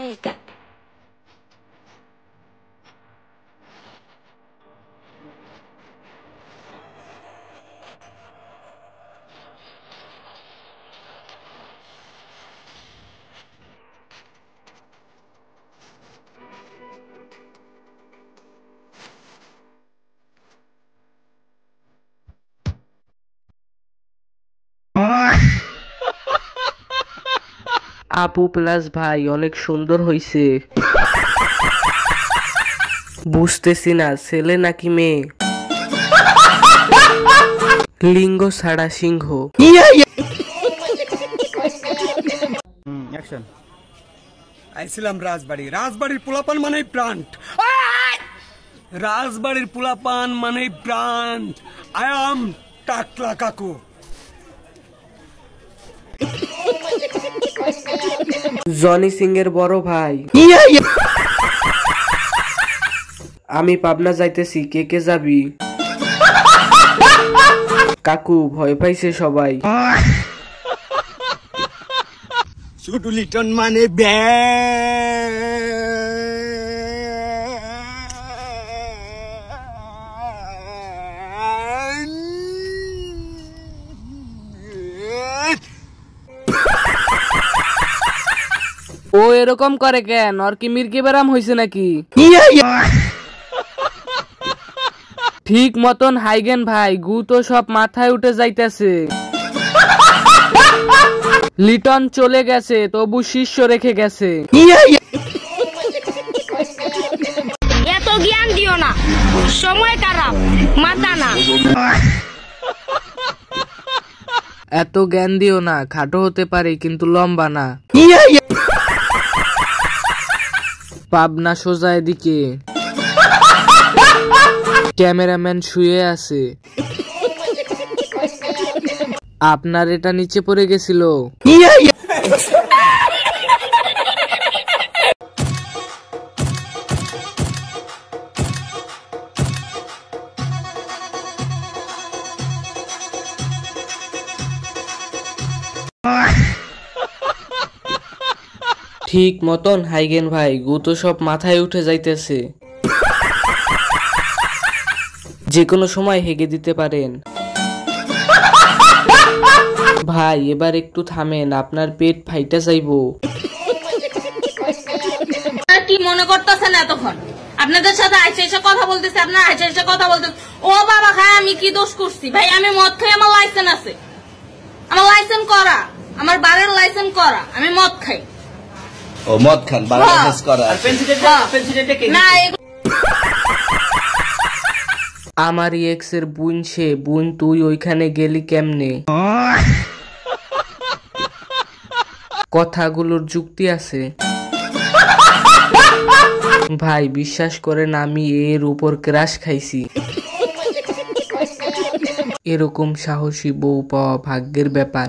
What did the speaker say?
حاجة. আপু প্লাস ভাই অনেক সুন্দর হইছে। বুঝতেছি না ছেলে নাকি মেয়ে। লিঙ্গ ছাড়া সিংহ। আইছিলাম রাজবাড়ির পোলাপান মানেই প্রাণ। রাজবাড়ির পোলাপান মানেই প্রাণ। আই এম টাকলা কাকু। জনি সিং এর বড় ভাই। আমি পাবনা যাইতেছি, কে কে যাবি? কাকু ভয় পাইছে সবাই। ছোট লিটন মানে ও এরকম করে কেন? আর কি মির্কি ব্যারাম হয়েছে নাকি? ঠিক মতন হাইগেন ভাই, গু তো সব মাথায় উঠে যাইতেছে। লিটন চলে গেছে, তবু শিষ্য রেখে গেছে। এত জ্ঞান দিও না, সময় খারাপ, মাথা না। এত জ্ঞান দিও না, খাটো হতে পারে কিন্তু লম্বা না। পাবনা সোজা এদিকে। ক্যামেরাম্যান শুয়ে আছে। আপনার এটা নিচে পড়ে গেছিল। ঠিক মতন হাইগেন ভাই, গু তো সব মাথায় উঠে যাইতেছে। যে কোনো সময় হেগে দিতে পারেন। ভাই এবার একটু থামেন, আপনার পেট ফাইটা যাইবো। কি মনে করতেছেন এতক্ষণ? আপনাদের সাথে আইসা এসে কথা বলতেছে, আপনার আইসা এসে কথা বলতেছে। ও বাবা খায়, আমি কি দোষ করছি? ভাই আমি মদ খাই, আমার লাইসেন্স আছে, আমার লাইসেন্স করা, আমার বারের লাইসেন্স করা। আমি মদ খাই। ও মদ খান, বারের লাইসেন্স করা। না আমার এক্স এর বোন সে, বোন তুই ওইখানে গেলি কেমনে? কথাগুলোর যুক্তি আছে। ভাই বিশ্বাস করেন, আমি এর উপর ক্রাশ খাইছি। এরকম সাহসী বউ পাওয়া ভাগ্যের ব্যাপার।